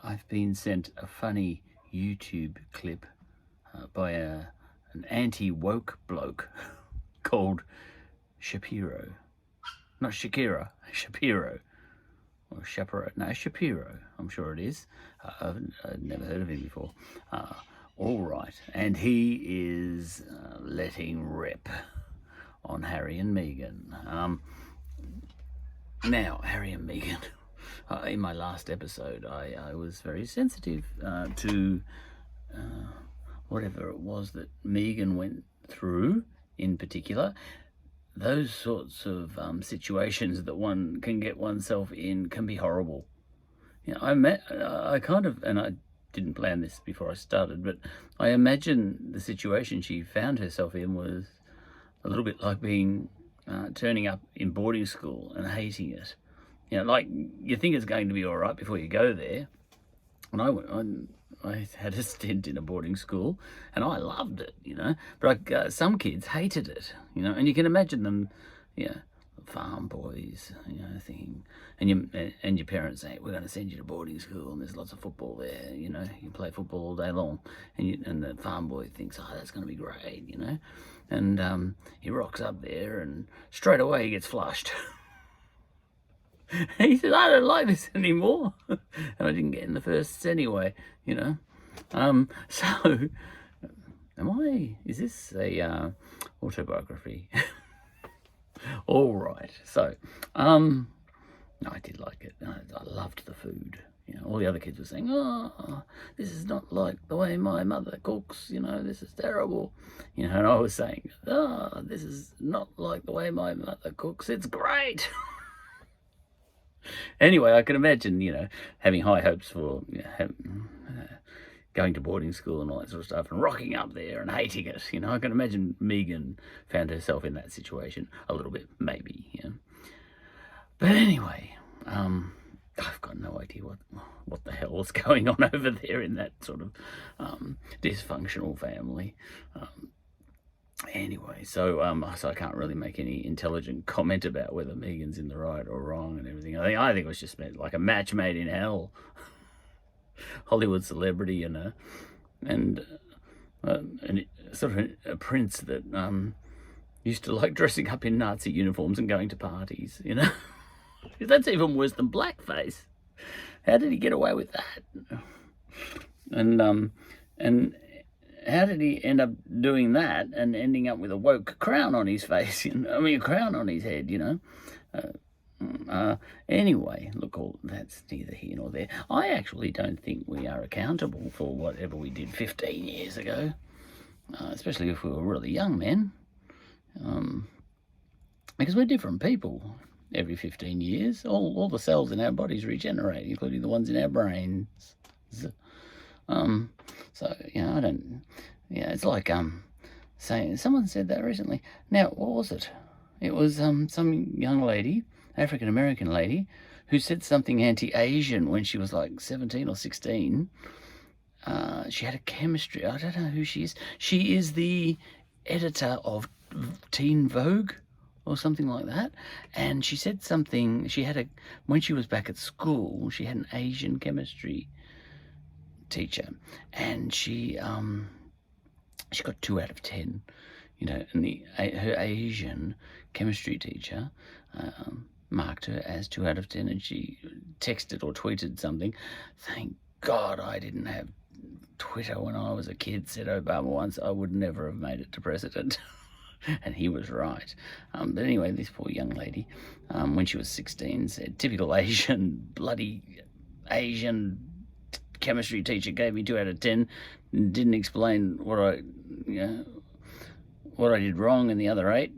I've been sent a funny YouTube clip by an anti-woke bloke called Shapiro. Not Shakira, Shapiro. Or Shapiro. No, Shapiro, I'm sure it is. I've never heard of him before. All right. And he is letting rip on Harry and Meghan. Now, Harry and Meghan. In my last episode, I was very sensitive to whatever it was that Meghan went through in particular. Those sorts of situations that one can get oneself in can be horrible. You know, I kind of, and I didn't plan this before I started, but I imagine the situation she found herself in was a little bit like being turning up in boarding school and hating it. You know, like you think it's going to be all right before you go there. When I had a stint in a boarding school, and I loved it, you know. But some kids hated it, you know. And you can imagine them, you know, farm boys, you know, thinking, and your parents saying, "We're going to send you to boarding school, and there's lots of football there, you know. You can play football all day long." And the farm boy thinks, "Oh, that's going to be great," you know. And he rocks up there, and straight away he gets flushed. He said, "I don't like this anymore." And I didn't get in the firsts anyway, you know. So, is this a autobiography? All right. So, no, I did like it. I loved the food. You know, all the other kids were saying, "Oh, this is not like the way my mother cooks, you know, this is terrible." You know, and I was saying, "Oh, this is not like the way my mother cooks, it's great." Anyway, I can imagine, you know, having high hopes for going to boarding school and all that sort of stuff and rocking up there and hating it. You know, I can imagine Meghan found herself in that situation a little bit, maybe, you know. But anyway, I've got no idea what the hell was going on over there in that sort of dysfunctional family. Anyway, so I can't really make any intelligent comment about whether Meghan's in the right or wrong and everything. I think it was just like a match made in hell. Hollywood celebrity and sort of a prince that used to like dressing up in Nazi uniforms and going to parties. You know, that's even worse than blackface. How did he get away with that? And how did he end up doing that and ending up with a woke crown on his face? You know? I mean, a crown on his head, you know. Anyway, look, all that's neither here nor there. I actually don't think we are accountable for whatever we did 15 years ago, especially if we were really young men, because we're different people every 15 years. All the cells in our bodies regenerate, including the ones in our brains. So, you know, it's like, saying, someone said that recently. Now, what was it? It was, some young lady, African-American lady, who said something anti-Asian when she was like 17 or 16. She had a chemistry, I don't know who she is. She is the editor of Teen Vogue or something like that. And she said something, when she was back at school, she had an Asian chemistry teacher, and she got 2 out of 10, you know, and her Asian chemistry teacher marked her as 2 out of 10, and she texted or tweeted something, "Thank God I didn't have Twitter when I was a kid," said Obama once. "I would never have made it to president." And he was right. But anyway, this poor young lady, when she was 16, said, "Typical Asian, bloody Asian chemistry teacher gave me 2 out of 10, and didn't explain what I did wrong in the other 8.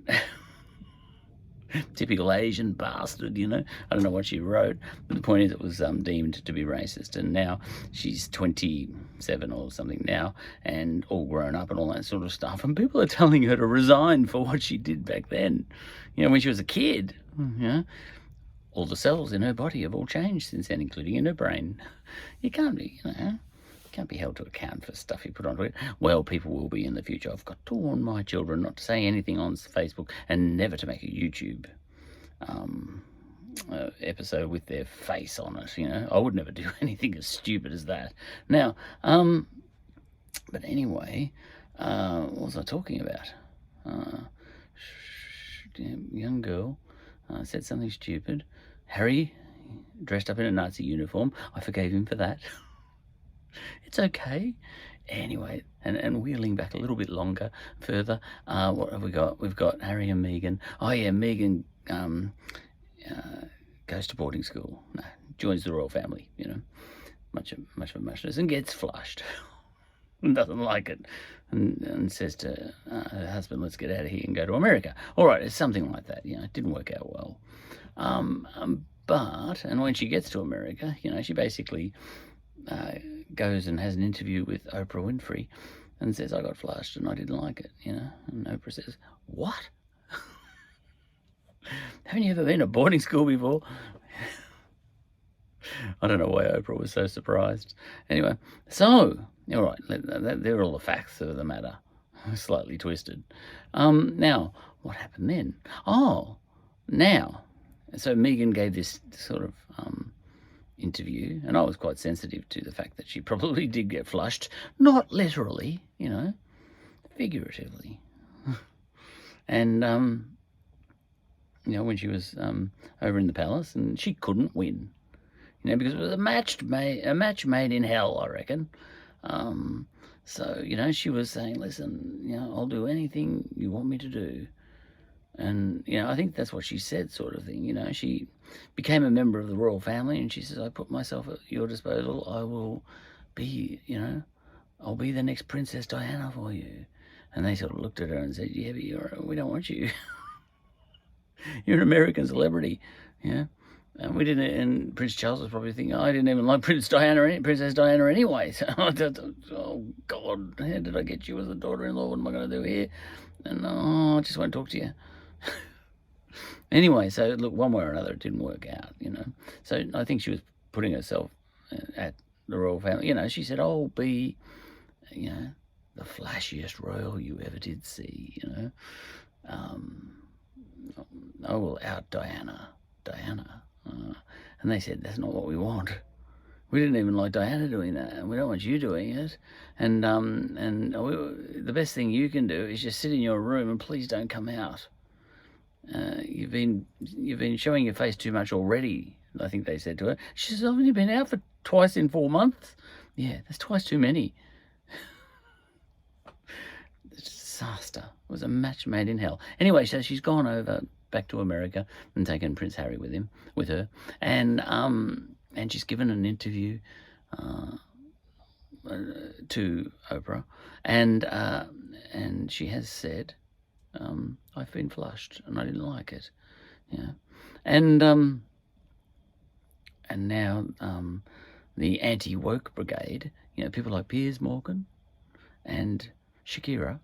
Typical Asian bastard, you know." I don't know what she wrote, but the point is it was deemed to be racist. And now she's 27 or something now, and all grown up and all that sort of stuff. And people are telling her to resign for what she did back then, you know, when she was a kid, you know. All the cells in her body have all changed since then, including in her brain. You can't be, you know, can't be held to account for stuff you put onto it. Well, people will be in the future. I've got to warn my children not to say anything on Facebook and never to make a YouTube episode with their face on it. I would never do anything as stupid as that. Now, but anyway, what was I talking about? Young girl said something stupid. Harry dressed up in a Nazi uniform. I forgave him for that. It's okay. Anyway, and wheeling back a little bit further, what have we got? We've got Harry and Meghan. Oh yeah, Meghan goes to boarding school. No, joins the royal family. Much of a muchness, and gets flushed. And doesn't like it, and says to her husband, "Let's get out of here and go to America." All right, it's something like that. It didn't work out well. But when she gets to America, she basically goes and has an interview with Oprah Winfrey and says, "I got flushed and I didn't like it," and Oprah says, "What? Haven't you ever been to boarding school before?" I don't know why Oprah was so surprised. Anyway, so, all right, they're all the facts of the matter, slightly twisted. Now, what happened then? So Meghan gave this sort of interview, and I was quite sensitive to the fact that she probably did get flushed, not literally, figuratively. And, when she was over in the palace, and she couldn't win, because it was a match made in hell, I reckon. So, she was saying, "Listen, I'll do anything you want me to do." And, I think that's what she said, sort of thing. She became a member of the royal family, and she says, "I put myself at your disposal. I will be, I'll be the next Princess Diana for you." And they sort of looked at her and said, "Yeah, but we don't want you. You're an American celebrity." And we didn't. And Prince Charles was probably thinking, "I didn't even like Princess Diana anyway." So, oh God, how did I get you as a daughter-in-law? What am I going to do here? And I just won't talk to you. Anyway, so look, one way or another, it didn't work out. So I think she was putting herself at the royal family. She said, "I'll be, the flashiest royal you ever did see. I will out Diana." And they said, "That's not what we want. We didn't even like Diana doing that, and we don't want you doing it. And the best thing you can do is just sit in your room and please don't come out. You've been showing your face too much already," I think they said to her. She says, "I've only been out for twice in 4 months." Yeah, that's twice too many. Disaster. It was a match made in hell. Anyway, so she's gone over back to America and taken Prince Harry with her, and she's given an interview to Oprah, and she has said, "I've been flushed and I didn't like it." And now the anti-woke brigade, people like Piers Morgan and Shapiro.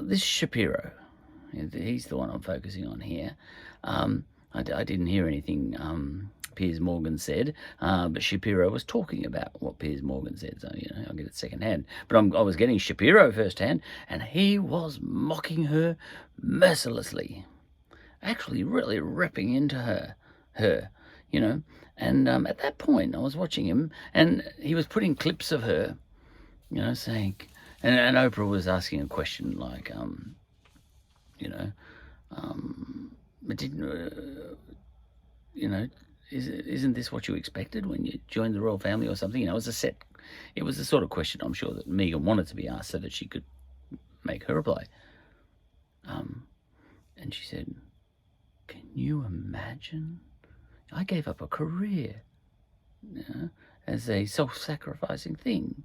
This Shapiro, he's the one I'm focusing on here. I didn't hear anything Piers Morgan said, but Shapiro was talking about what Piers Morgan said, so I'll get it secondhand. But I was getting Shapiro firsthand, and he was mocking her mercilessly, actually really ripping into her. And at that point, I was watching him, and he was putting clips of her, saying, and Oprah was asking a question like, but didn't, isn't this what you expected when you joined the royal family or something? It was the sort of question I'm sure that Meghan wanted to be asked so that she could make her reply. And she said, "Can you imagine? I gave up a career, as a self-sacrificing thing,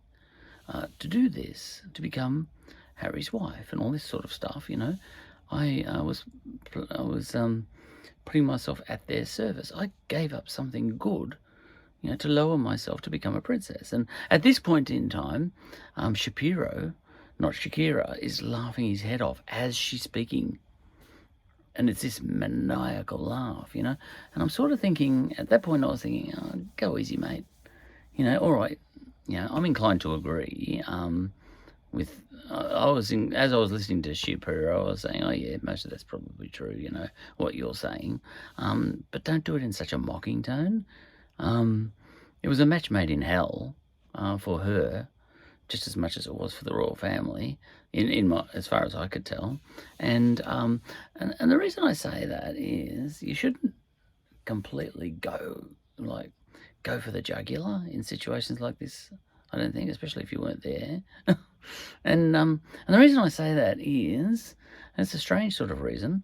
to do this, to become Harry's wife and all this sort of stuff. I was putting myself at their service. I gave up something good, to lower myself to become a princess." And at this point in time, Shapiro, not Shakira, is laughing his head off as she's speaking. And it's this maniacal laugh, And I'm sort of thinking, at that point I was thinking, "Oh, go easy, mate. All right, I'm inclined to agree. with I was as I was listening to Shapiro, I was saying, oh yeah, most of that's probably true, what you're saying, but don't do it in such a mocking tone. It was a match made in hell for her, just as much as it was for the royal family, as far as I could tell. And the reason I say that is you shouldn't completely go for the jugular in situations like this. I don't think, especially if you weren't there. And the reason I say that is, and it's a strange sort of reason,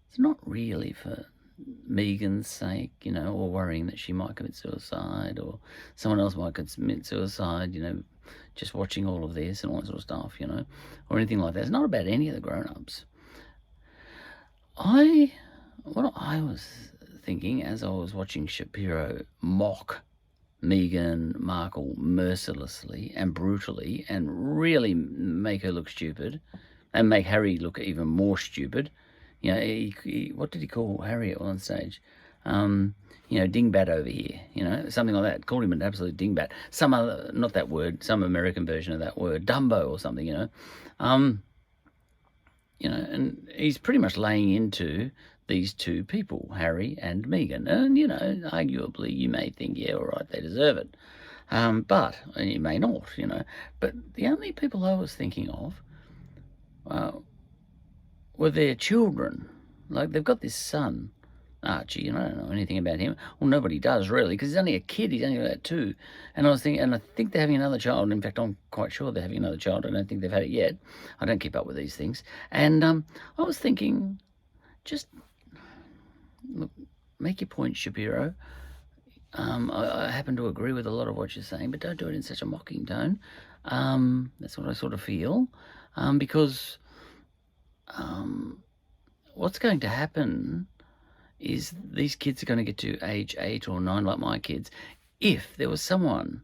it's not really for Meghan's sake, or worrying that she might commit suicide or someone else might commit suicide, just watching all of this and all that sort of stuff, or anything like that. It's not about any of the grown-ups. What I was thinking as I was watching Shapiro mock Meghan Markle mercilessly and brutally and really make her look stupid and make Harry look even more stupid. What did he call Harry at one stage? Dingbat over here, something like that. Called him an absolute dingbat. Some other, not that word, some American version of that word, Dumbo or something, and he's pretty much laying into these two people, Harry and Meghan. And, arguably you may think, yeah, all right, they deserve it. But you may not, But the only people I was thinking of were their children. Like, they've got this son, Archie, and I don't know anything about him. Well, nobody does, really, because he's only a kid. He's only about 2. And I was thinking, and I think they're having another child. In fact, I'm quite sure they're having another child. I don't think they've had it yet. I don't keep up with these things. And I was thinking, just look, make your point, Shapiro. I happen to agree with a lot of what you're saying, but don't do it in such a mocking tone. That's what I sort of feel. Because what's going to happen is these kids are going to get to age 8 or 9, like my kids. If there was someone,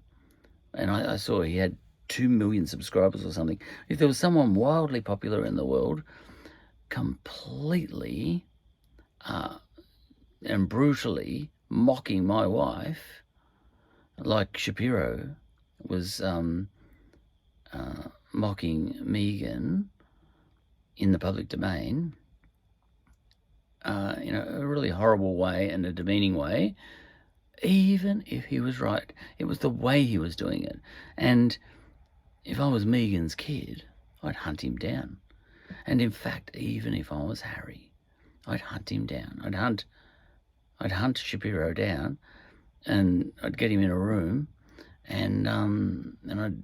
and I saw he had 2 million subscribers or something, if there was someone wildly popular in the world, completely and brutally mocking my wife, like Shapiro was mocking Meghan in the public domain, in a really horrible way and a demeaning way, even if he was right. It was the way he was doing it. And if I was Meghan's kid, I'd hunt him down. And in fact, even if I was Harry, I'd hunt him down. I'd hunt Shapiro down, and I'd get him in a room, and I'd,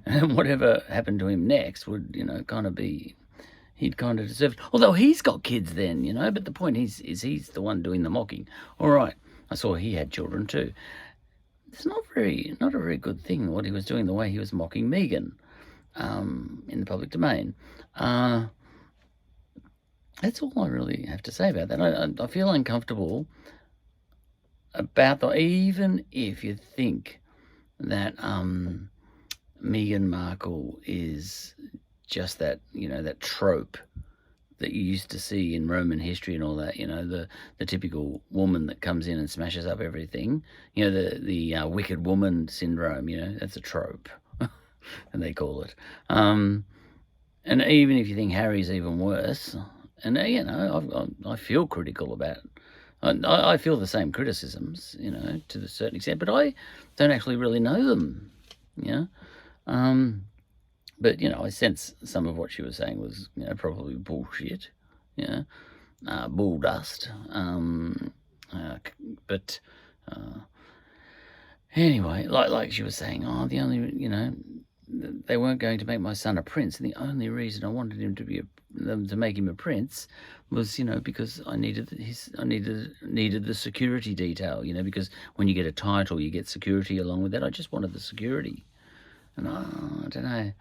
and whatever happened to him next would, kind of be, he'd kind of deserve it. Although he's got kids then, but the point is he's the one doing the mocking. All right, I saw he had children too. It's not a very good thing what he was doing, the way he was mocking Meghan in the public domain. That's all I really have to say about that. I feel uncomfortable about that, even if you think that Meghan Markle is just that, that trope that you used to see in Roman history and all that, the typical woman that comes in and smashes up everything, the wicked woman syndrome, that's a trope, and they call it. And even if you think Harry's even worse, and I feel critical about it. I feel the same criticisms, to a certain extent, but I don't actually really know them, But, I sense some of what she was saying was, probably bullshit, bull dust. But anyway, like she was saying, the only, they weren't going to make my son a prince, and the only reason I wanted him to make him a prince was, because I needed the security detail, because when you get a title, you get security along with that. I just wanted the security, and I don't know,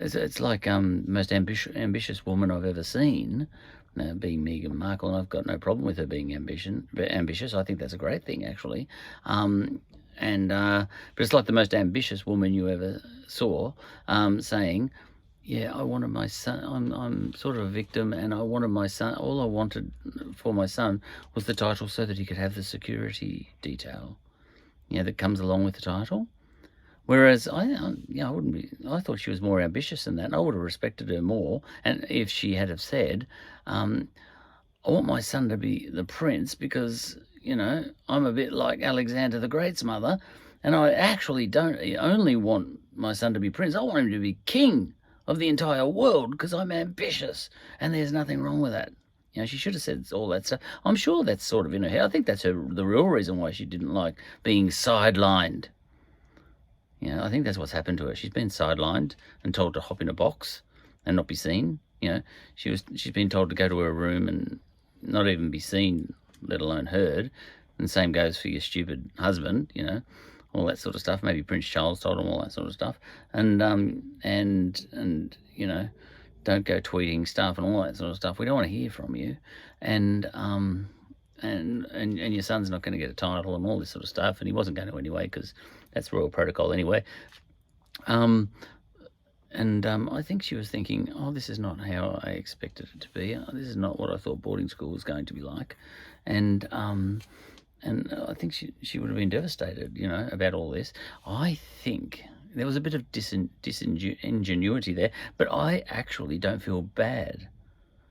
it's like the most ambitious woman I've ever seen, being Meghan Markle, and I've got no problem with her being ambitious. I think that's a great thing, actually. But it's like the most ambitious woman you ever saw, saying, yeah, I wanted my son, I'm sort of a victim, and I wanted my son, all I wanted for my son was the title so that he could have the security detail, that comes along with the title. Whereas I wouldn't be. I thought she was more ambitious than that. And I would have respected her more, and if she had have said, "I want my son to be the prince because I'm a bit like Alexander the Great's mother, and I actually don't only want my son to be prince. I want him to be king of the entire world because I'm ambitious, and there's nothing wrong with that." She should have said all that stuff. I'm sure that's sort of in her head. I think that's the real reason why she didn't like being sidelined. I think that's what's happened to her. She's been sidelined and told to hop in a box and not be seen. She's been told to go to her room and not even be seen, let alone heard. And the same goes for your stupid husband, all that sort of stuff. Maybe Prince Charles told him all that sort of stuff. And don't go tweeting stuff and all that sort of stuff. We don't want to hear from you. And your son's not going to get a title and all this sort of stuff. And he wasn't going to anyway because that's royal protocol anyway. I think she was thinking, oh, this is not how I expected it to be. This is not what I thought boarding school was going to be like. And I think she would have been devastated, about all this. I think there was a bit of disingenuity there, but I actually don't feel bad.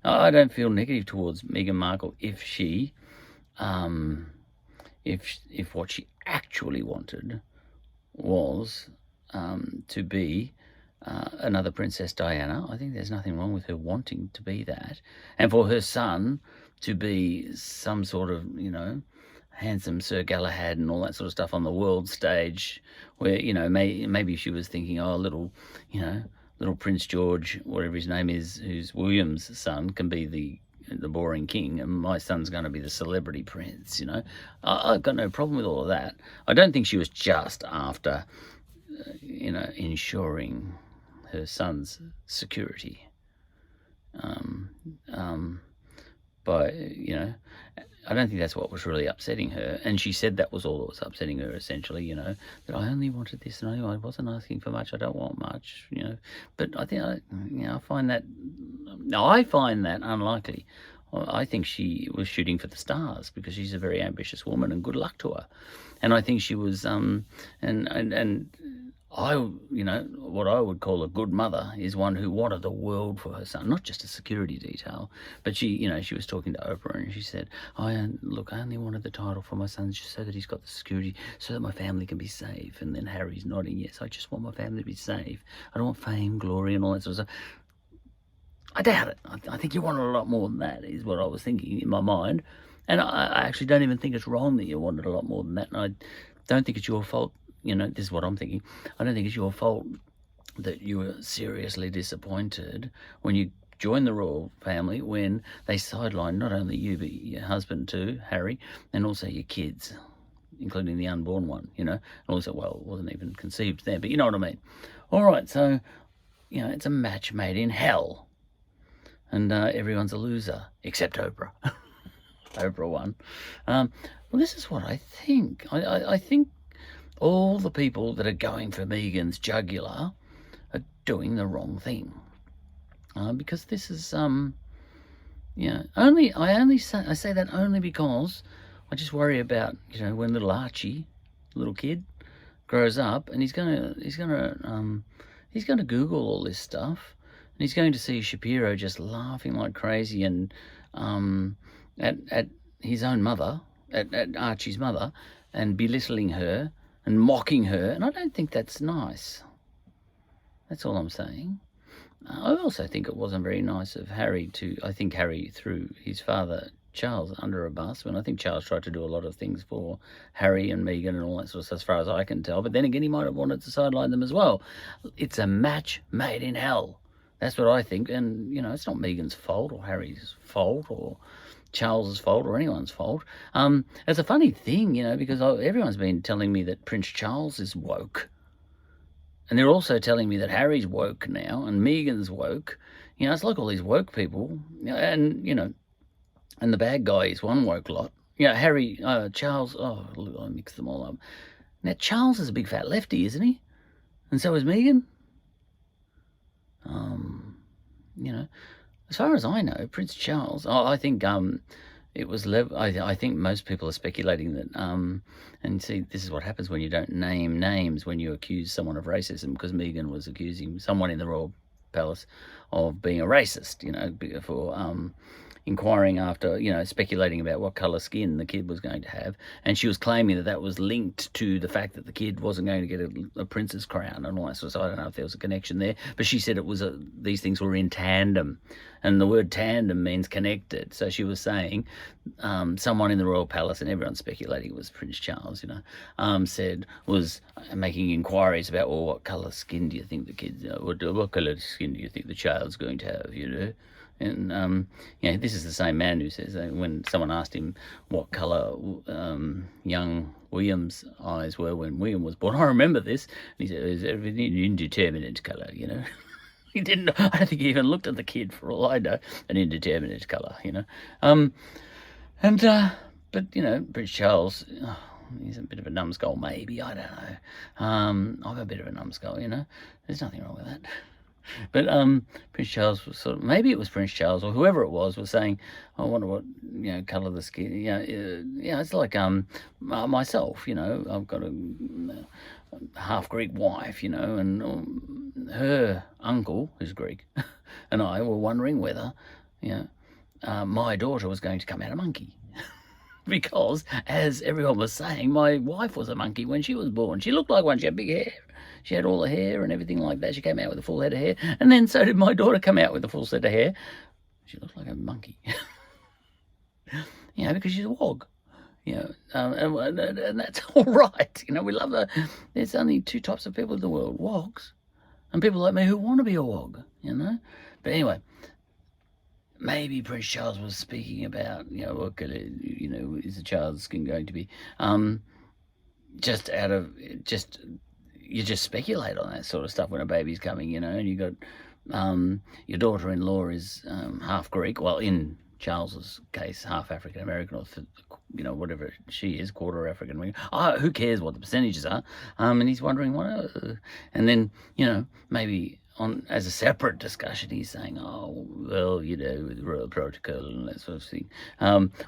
I don't feel negative towards Meghan Markle if she, if what she actually wanted was to be another Princess Diana. I think there's nothing wrong with her wanting to be that, and for her son to be some sort of, handsome Sir Galahad and all that sort of stuff on the world stage, where maybe she was thinking, oh, little Prince George, whatever his name is, who's William's son, can be the boring king, and my son's going to be the celebrity prince. I've got no problem with all of that. I don't think she was just after ensuring her son's security. I don't think that's what was really upsetting her. And she said that was all that was upsetting her, essentially, that I only wanted this and I wasn't asking for much. I don't want much, But I think, I find that unlikely. I think she was shooting for the stars because she's a very ambitious woman, and good luck to her. And I think she was, what I would call a good mother is one who wanted the world for her son, not just a security detail. But she was talking to Oprah, and she said, I only wanted the title for my son just so that he's got the security, so that my family can be safe. And then Harry's nodding, yes, I just want my family to be safe. I don't want fame, glory, and all that sort of stuff. I doubt it. I think you wanted a lot more than that, is what I was thinking in my mind. And I actually don't even think it's wrong that you wanted a lot more than that. And I don't think it's your fault. This is what I'm thinking. I don't think it's your fault that you were seriously disappointed when you joined the royal family, when they sidelined not only you, but your husband too, Harry, and also your kids, including the unborn one, and also, well, it wasn't even conceived there, but you know what I mean. All right, so, it's a match made in hell. And everyone's a loser, except Oprah. Oprah won. Well, this is what I think. I think all the people that are going for Meghan's jugular are doing the wrong thing. Because this is, I say that only because I just worry about, when little Archie, little kid, grows up, and he's gonna Google all this stuff, and he's going to see Shapiro just laughing like crazy and at his own mother, at Archie's mother, and belittling her and mocking her, and I don't think that's nice. That's all I'm saying. I also think it wasn't very nice of Harry I think Harry threw his father Charles under a bus, when I think Charles tried to do a lot of things for Harry and Meghan and all that sort of stuff, as far as I can tell. But then again, he might have wanted to sideline them as well. It's a match made in hell. That's what I think. And, it's not Meghan's fault or Harry's fault or Charles's fault or anyone's fault. It's a funny thing, because everyone's been telling me that Prince Charles is woke. And they're also telling me that Harry's woke now and Meghan's woke. It's like all these woke people. And, and the bad guy is one woke lot. Harry, Charles, I mixed them all up. Now, Charles is a big fat lefty, isn't he? And so is Meghan. As far as I know, Prince Charles, I think it was I think most people are speculating that, and see, this is what happens when you don't name names when you accuse someone of racism, because Meghan was accusing someone in the royal palace of being a racist, for inquiring after, speculating about what colour skin the kid was going to have. And she was claiming that that was linked to the fact that the kid wasn't going to get a prince's crown and all that sort of stuff. I don't know if there was a connection there, but she said it was these things were in tandem. And the word tandem means connected. So she was saying someone in the royal palace, and everyone's speculating it was Prince Charles, was making inquiries about, well, what colour skin do you think the kid, what colour skin do you think the child's going to have, And, this is the same man who says that when someone asked him what colour young William's eyes were when William was born. I remember this. And he said, it was an indeterminate colour, He didn't. I don't think he even looked at the kid, for all I know. An indeterminate colour, But, Prince Charles, he's a bit of a numbskull, maybe. I don't know. I'm a bit of a numbskull, There's nothing wrong with that. But Prince Charles was maybe it was Prince Charles or whoever it was saying, I wonder what colour the skin. It's like myself. I've got a half Greek wife. And her uncle, who's Greek, and I were wondering whether my daughter was going to come out a monkey. Because, as everyone was saying, my wife was a monkey when she was born. She looked like one. She had big hair. She had all the hair and everything like that. She came out with a full head of hair. And then so did my daughter come out with a full set of hair. She looked like a monkey. Because she's a wog. And that's all right. We love her. There's only two types of people in the world, wogs and people like me who want to be a wog, But anyway, maybe Prince Charles was speaking about, what color, is the child's skin going to be? You just speculate on that sort of stuff when a baby's coming, and you got your daughter-in-law is half Greek, well, in Charles's case, half African American, or whatever she is, quarter African American. Who cares what the percentages are? And he's wondering what, and then maybe as a separate discussion, he's saying, oh, well, with royal protocol and that sort of thing,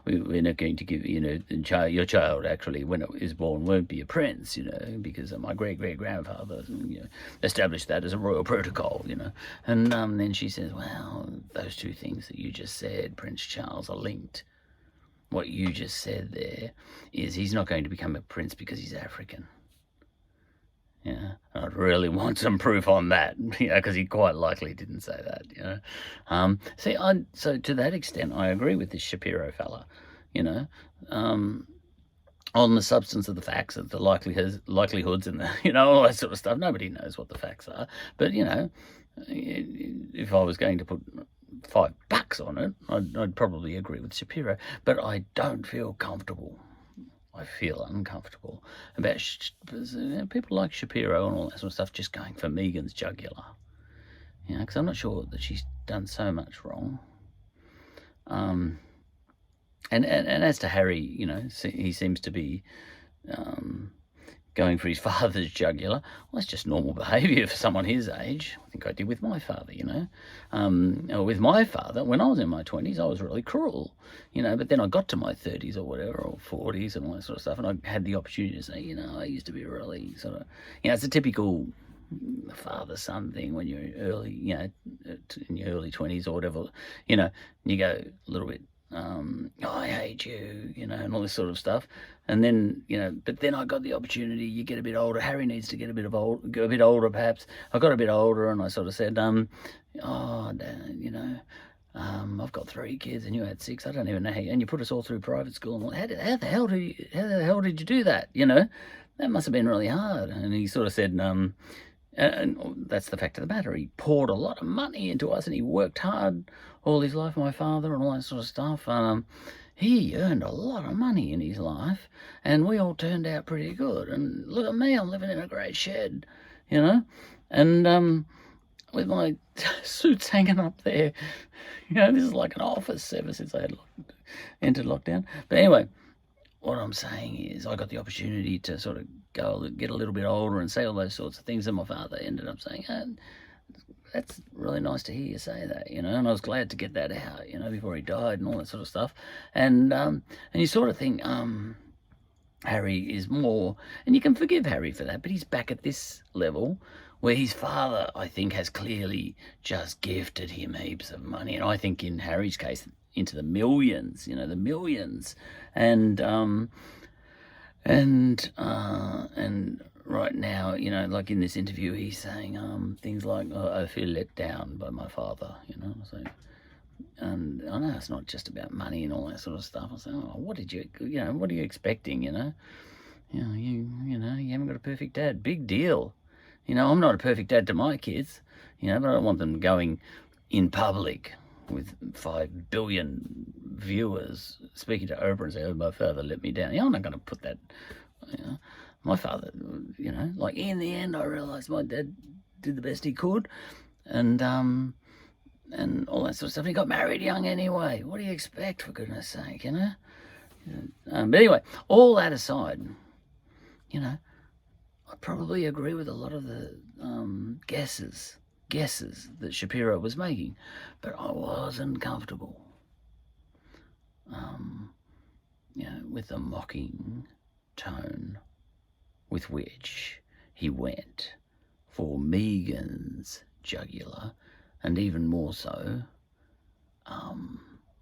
we're not going to give, your child actually, when it is born, won't be a prince, because my great-great-grandfather, established that as a royal protocol, And then she says, well, those two things that you just said, Prince Charles, are linked. What you just said there is he's not going to become a prince because he's African. I'd really want some proof on that, because he quite likely didn't say that, so to that extent, I agree with this Shapiro fella, on the substance of the facts, of the likelihoods and the, all that sort of stuff. Nobody knows what the facts are, but, if I was going to put $5 on it, I'd probably agree with Shapiro, but I don't feel comfortable. I feel uncomfortable about people like Shapiro and all that sort of stuff just going for Meghan's jugular, because I'm not sure that she's done so much wrong. And as to Harry, he seems to be going for his father's jugular. Well, that's just normal behaviour for someone his age. I think I did with my father, with my father, when I was in my 20s, I was really cruel, but then I got to my 30s or whatever, or 40s and all that sort of stuff, and I had the opportunity to say, I used to be really sort of, it's a typical father-son thing when you're early, in your early 20s or whatever, you go a little bit, I hate you, and all this sort of stuff. And then, but then I got the opportunity, you get a bit older. Harry needs to get a bit older perhaps. I got a bit older and I sort of said, oh, Dad, I've got 3 kids and you had 6. I don't even know how, and you put us all through private school. And how the hell did you do that? That must have been really hard. And he sort of said, and that's the fact of the matter. He poured a lot of money into us and he worked hard all his life, my father, and all that sort of stuff. He earned a lot of money in his life and we all turned out pretty good. And look at me, I'm living in a great shed, and with my suits hanging up there. This is like an office ever since I had entered lockdown. But anyway, what I'm saying is I got the opportunity to sort of get a little bit older and say all those sorts of things, and my father ended up saying, that's really nice to hear you say that, you know, and I was glad to get that out, you know, before he died and all that sort of stuff. And you sort of think, Harry is more, and you can forgive Harry for that, but he's back at this level where his father, I think, has clearly just gifted him heaps of money. And I think in Harry's case, into the millions, you know, the millions. And right now, you know, like in this interview, he's saying things like, oh, I feel let down by my father, you know. So, and I know it's not just about money and all that sort of stuff. I say, oh, what are you expecting, you know? You know, you haven't got a perfect dad. Big deal. You know, I'm not a perfect dad to my kids, you know, but I don't want them going in public with 5 billion viewers speaking to Oprah and say, oh, my father let me down. I'm not going to put that, you know. My father, you know, like in the end, I realised my dad did the best he could, and all that sort of stuff. He got married young anyway. What do you expect, for goodness sake, you know? But anyway, all that aside, you know, I probably agree with a lot of the guesses that Shapiro was making, but I wasn't comfortable, you know, with the mocking tone with which he went for Meghan's jugular, and even more so,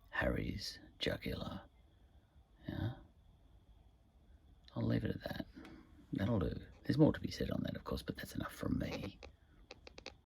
Harry's jugular. Yeah, I'll leave it at that. That'll do. There's more to be said on that, of course, but that's enough from me.